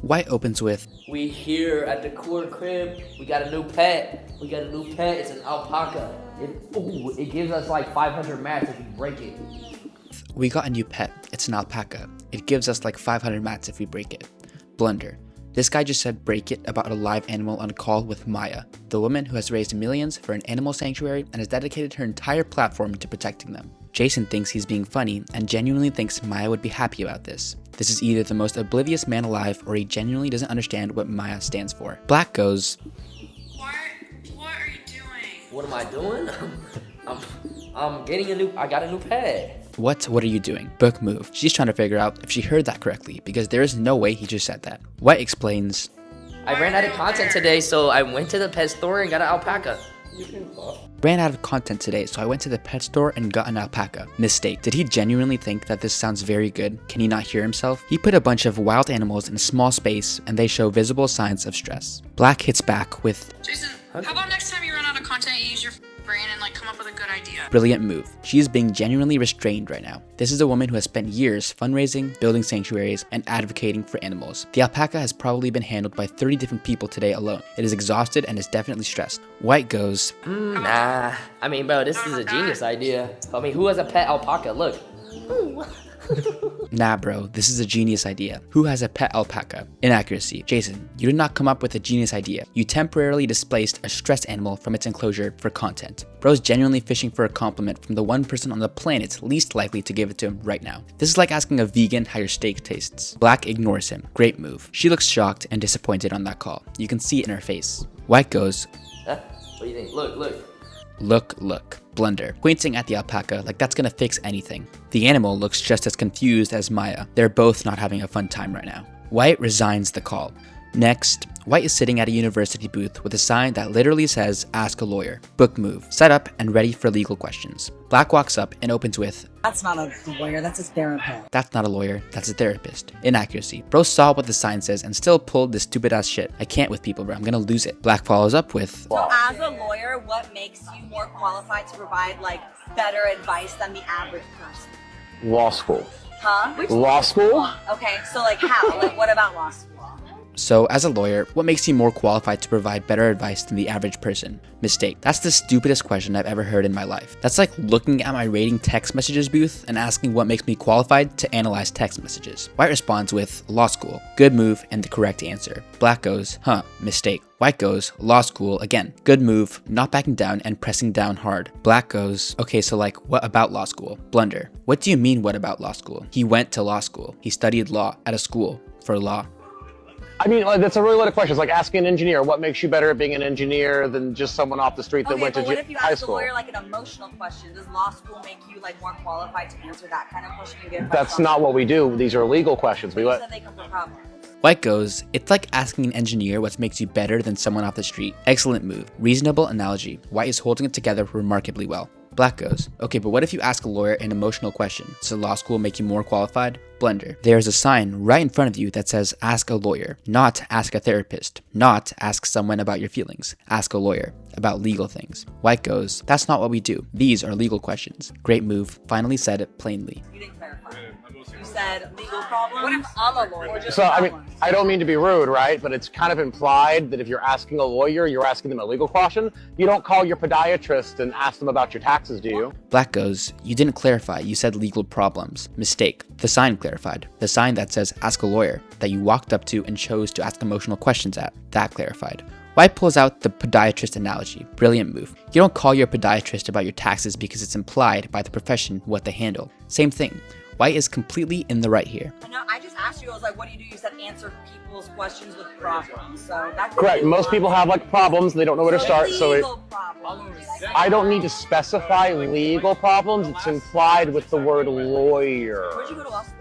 White opens with, "We here at the core crib. We got a new pet. It's an alpaca. It gives us like 500 mats if we break it." "We got a new pet. It's an alpaca. It gives us like 500 mats if we break it." Blunder. This guy just said break it about a live animal on a call with Maya, the woman who has raised millions for an animal sanctuary and has dedicated her entire platform to protecting them. Jason thinks he's being funny and genuinely thinks Maya would be happy about this. This is either the most oblivious man alive or he genuinely doesn't understand what Maya stands for. Black goes, What are you doing? What am I doing? I got a new pet. What are you doing? Book move. She's trying to figure out if she heard that correctly because there is no way he just said that. White explains, I ran out of content today, so I went to the pet store and got an alpaca. Ran out of content today, so I went to the pet store and got an alpaca. Mistake. Did he genuinely think that this sounds very good? Can he not hear himself? He put a bunch of wild animals in a small space and they show visible signs of stress. Black hits back with, Jason, how about next time you run out of content, you use your brain and like come up with a good idea? Brilliant move. She is being genuinely restrained right now. This is a woman who has spent years fundraising, building sanctuaries, and advocating for animals. The alpaca has probably been handled by 30 different people today alone. It is exhausted and is definitely stressed. White goes, Nah. I mean, bro, this is a genius idea. I mean, who has a pet alpaca? Look. Nah bro, this is a genius idea. Who has a pet alpaca? Inaccuracy. Jason, you did not come up with a genius idea. You temporarily displaced a stressed animal from its enclosure for content. Bro's genuinely fishing for a compliment from the one person on the planet least likely to give it to him right now. This is like asking a vegan how your steak tastes. Black ignores him. Great move. She looks shocked and disappointed on that call. You can see it in her face. White goes, Huh? What do you think? Look. Look. Blunder. Pointing at the alpaca like that's gonna fix anything. The animal looks just as confused as Maya. They're both not having a fun time right now. White resigns the call. Next, White is sitting at a university booth with a sign that literally says, ask a lawyer. Book move. Set up and ready for legal questions. Black walks up and opens with, That's not a lawyer, that's a therapist. That's not a lawyer, that's a therapist. Inaccuracy. Bro saw what the sign says and still pulled this stupid ass shit. I can't with people, bro, I'm gonna lose it. Black follows up with, So as a lawyer, what makes you more qualified to provide like better advice than the average person? Law school. Huh? Law school? Okay, so like how? Like what about law school? So as a lawyer, what makes you more qualified to provide better advice than the average person? Mistake. That's the stupidest question I've ever heard in my life. That's like looking at my rating text messages booth and asking what makes me qualified to analyze text messages. White responds with, law school. Good move and the correct answer. Black goes, mistake. White goes, law school, again. Good move, not backing down and pressing down hard. Black goes, okay, so like, what about law school? Blunder. What do you mean, what about law school? He went to law school. He studied law at a school for law. I mean, like, that's a really lot of questions. Like asking an engineer, what makes you better at being an engineer than just someone off the street that went to what if you high ask the school? lawyer like an emotional question? Does law school make you like more qualified to answer that kind of question? You get That's not what we do. These are legal questions. You said they come from problems. White goes, it's like asking an engineer what makes you better than someone off the street. Excellent move. Reasonable analogy. White is holding it together remarkably well. Black goes, okay, but what if you ask a lawyer an emotional question? Does law school make you more qualified? Blunder. There is a sign right in front of you that says ask a lawyer, not ask a therapist, not ask someone about your feelings. Ask a lawyer about legal things. White goes, that's not what we do. These are legal questions. Great move. Finally said it plainly. You didn't clarify. You said legal problems. What if I'm a lawyer? So, I mean, I don't mean to be rude, right? But it's kind of implied that if you're asking a lawyer, you're asking them a legal question. You don't call your podiatrist and ask them about your taxes, do you? Black goes, you didn't clarify. You said legal problems. Mistake. The sign clarified. The sign that says ask a lawyer that you walked up to and chose to ask emotional questions at. That clarified. White pulls out the podiatrist analogy. Brilliant move. You don't call your podiatrist about your taxes because it's implied by the profession what they handle. Same thing. White is completely in the right here. No, I just asked you, I was like, what do? You said answer people's questions with problems. So that's Correct. Most people have like problems. They don't know where to start. So legal problems. I don't need to specify legal problems. It's implied with the word lawyer. Where'd you go to law school?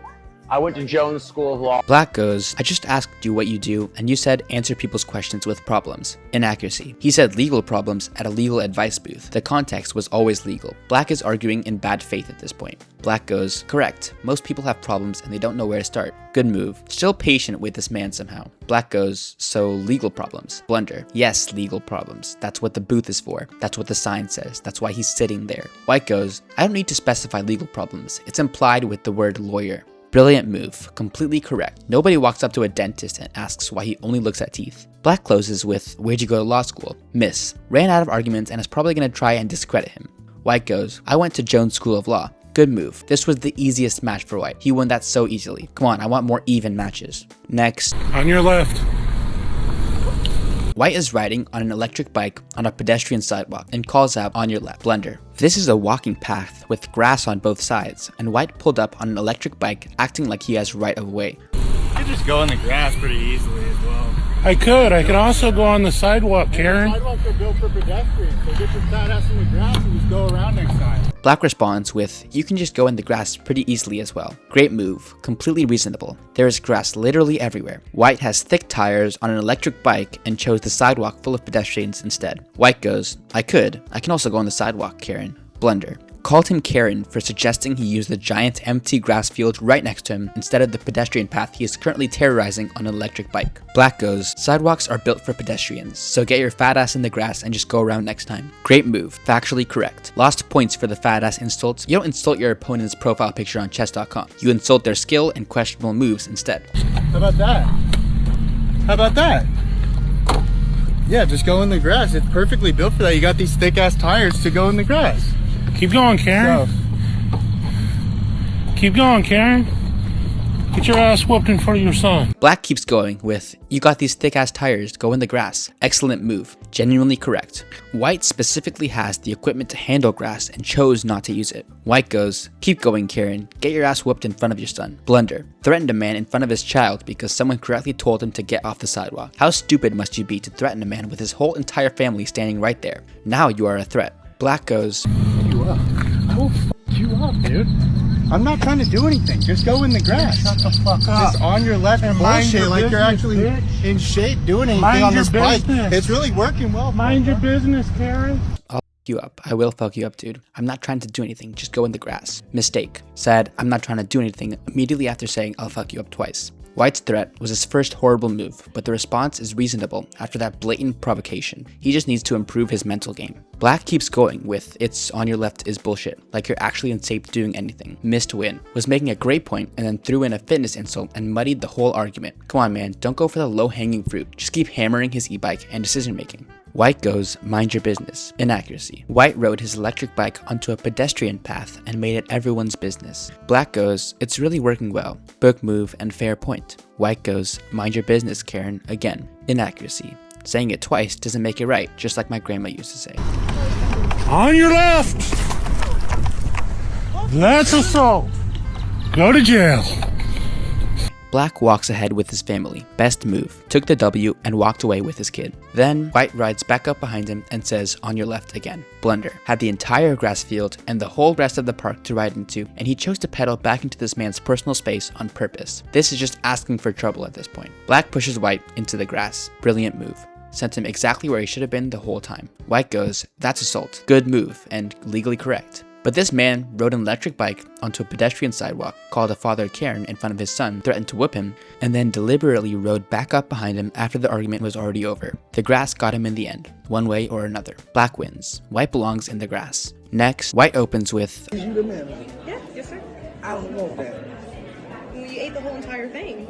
I went to Jones School of Law. Black goes, I just asked you what you do, and you said answer people's questions with problems. Inaccuracy. He said legal problems at a legal advice booth. The context was always legal. Black is arguing in bad faith at this point. Black goes, correct. Most people have problems and they don't know where to start. Good move. Still patient with this man somehow. Black goes, so legal problems. Blunder. Yes, legal problems. That's what the booth is for. That's what the sign says. That's why he's sitting there. White goes, I don't need to specify legal problems. It's implied with the word lawyer. Brilliant move. Completely correct. Nobody walks up to a dentist and asks why he only looks at teeth. Black closes with, where'd you go to law school? Miss. Ran out of arguments and is probably going to try and discredit him. White goes, I went to Jones School of Law. Good move. This was the easiest match for White. He won that so easily. Come on, I want more even matches. Next. On your left. White is riding on an electric bike on a pedestrian sidewalk and calls out, on your left. Blunder. This is a walking path with grass on both sides, and White pulled up on an electric bike acting like he has right of way. You could just go in the grass pretty easily as well. I could also go on the sidewalk, Karen. Sidewalks are built for pedestrians, so get your fat ass in the grass and just go around next time. Black responds with, you can just go in the grass pretty easily as well. Great move. Completely reasonable. There is grass literally everywhere. White has thick tires on an electric bike and chose the sidewalk full of pedestrians instead. White goes, I can also go on the sidewalk, Karen. Blunder. Called him Karen for suggesting he use the giant empty grass field right next to him instead of the pedestrian path he is currently terrorizing on an electric bike. Black goes, sidewalks are built for pedestrians, so get your fat ass in the grass and just go around next time. Great move. Factually correct. Lost points for the fat ass insults. You don't insult your opponent's profile picture on chess.com. You insult their skill and questionable moves instead. How about that? Yeah, just go in the grass. It's perfectly built for that. You got these thick ass tires to go in the grass. Keep going, Karen. Keep going, Karen. Get your ass whooped in front of your son. Black keeps going with, you got these thick ass tires, go in the grass. Excellent move. Genuinely correct. White specifically has the equipment to handle grass and chose not to use it. White goes, keep going, Karen. Get your ass whooped in front of your son. Blunder. Threatened a man in front of his child because someone correctly told him to get off the sidewalk. How stupid must you be to threaten a man with his whole entire family standing right there? Now you are a threat. Black goes, You up. I will f you up, dude. I'm not trying to do anything. Just go in the grass. Shut the fuck up. Just on your left and bullshit like you're actually in shape doing anything on this bike. It's really working well. Mind your business, Karen. I'll f you up. I will fuck you up, dude. I'm not trying to do anything. Just go in the grass. Mistake. Said, I'm not trying to do anything immediately after saying I'll fuck you up twice. White's threat was his first horrible move, but the response is reasonable after that blatant provocation. He just needs to improve his mental game. Black keeps going with, it's on your left is bullshit, like you're actually in shape doing anything. Missed win. Was making a great point and then threw in a fitness insult and muddied the whole argument. Come on, man, don't go for the low hanging fruit. Just keep hammering his e-bike and decision making. White goes, mind your business. Inaccuracy. White rode his electric bike onto a pedestrian path and made it everyone's business. Black goes, it's really working well. Book move and fair point. White goes, mind your business, Karen. Again, inaccuracy. Saying it twice doesn't make it right, just like my grandma used to say. On your left. That's assault. Go to jail. Black walks ahead with his family. Best move. Took the W and walked away with his kid. Then, White rides back up behind him and says, on your left again. Blunder. Had the entire grass field and the whole rest of the park to ride into, and he chose to pedal back into this man's personal space on purpose. This is just asking for trouble at this point. Black pushes White into the grass. Brilliant move. Sent him exactly where he should have been the whole time. White goes, that's assault. Good move, and legally correct. But this man rode an electric bike onto a pedestrian sidewalk, called a father Karen in front of his son, threatened to whip him, and then deliberately rode back up behind him after the argument was already over. The grass got him in the end, one way or another. Black wins. White belongs in the grass. Next, White opens with, Is you the manager? Yeah, yes sir. I don't want that. Well, you ate the whole entire thing.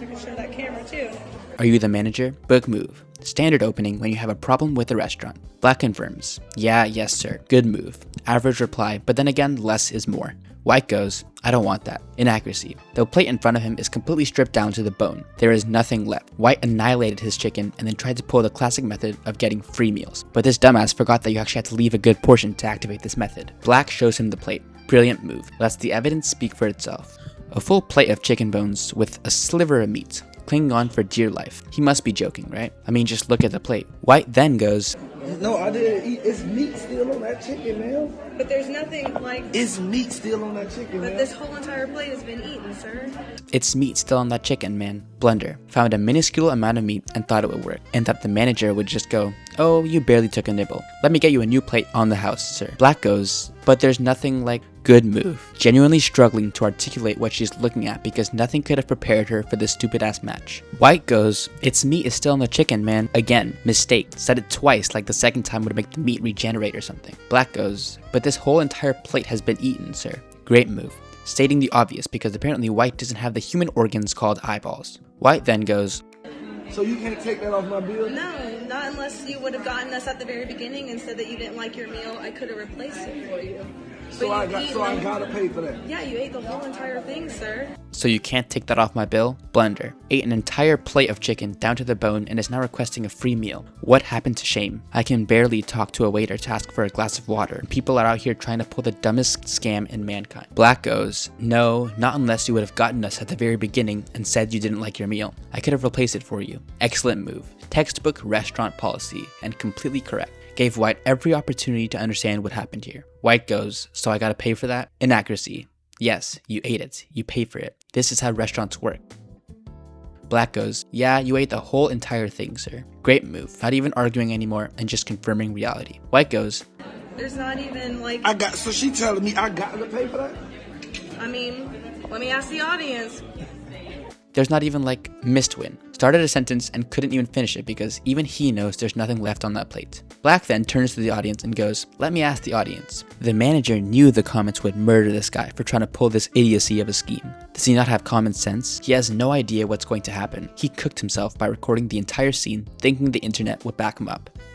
I can show that camera too. are you the manager? Book move. Standard opening when you have a problem with the restaurant. Black confirms, yeah, yes sir, good move. Average reply, but then again, less is more. White goes, I don't want that. Inaccuracy. The plate in front of him is completely stripped down to the bone. There is nothing left. White annihilated his chicken and then tried to pull the classic method of getting free meals. But this dumbass forgot that you actually had to leave a good portion to activate this method. Black shows him the plate. Brilliant move. Lets the evidence speak for itself. A full plate of chicken bones with a sliver of meat, clinging on for dear life. He must be joking, right? I mean, just look at the plate. White then goes, No, I didn't eat. It's meat still on that chicken, man. But there's nothing like. It's meat still on that chicken, But man. this whole entire plate has been eaten, sir. it's meat still on that chicken, man. Blunder. Found a minuscule amount of meat and thought it would work, and that the manager would just go, oh, you barely took a nibble. Let me get you a new plate on the house, sir. Black goes, but there's nothing like good move. Genuinely struggling to articulate what she's looking at because nothing could have prepared her for this stupid ass match. White goes, its meat is still on the chicken, man. Again, mistake. Said it twice like the second time would make the meat regenerate or something. Black goes, but this whole entire plate has been eaten, sir. Great move. stating the obvious because apparently White doesn't have the human organs called eyeballs. White then goes, So you can't take that off my bill? No, not unless you would have gotten us at the very beginning and said that you didn't like your meal. I could have replaced it for you. So I gotta pay for that. Yeah, you ate the whole entire thing, sir. so you can't take that off my bill? Blender ate an entire plate of chicken down to the bone and is now requesting a free meal. What happened to shame? I can barely talk to a waiter to ask for a glass of water, and people are out here trying to pull the dumbest scam in mankind. Black goes, no, not unless you would have gotten us at the very beginning and said you didn't like your meal. I could have replaced it for you. Excellent move. Textbook restaurant policy, and completely correct. Gave White every opportunity to understand what happened here. White goes, so I gotta pay for that? Inaccuracy. Yes, you ate it. You pay for it. This is how restaurants work. Black goes, yeah, you ate the whole entire thing, sir. Great move. Not even arguing anymore and just confirming reality. White goes, There's not even like, So she telling me I got to pay for that? I mean, let me ask the audience. there's not even like missed win. Started a sentence and couldn't even finish it because even he knows there's nothing left on that plate. Black then turns to the audience and goes, let me ask the audience. The manager knew the comments would murder this guy for trying to pull this idiocy of a scheme. Does he not have common sense? He has no idea what's going to happen. He cooked himself by recording the entire scene thinking the internet would back him up.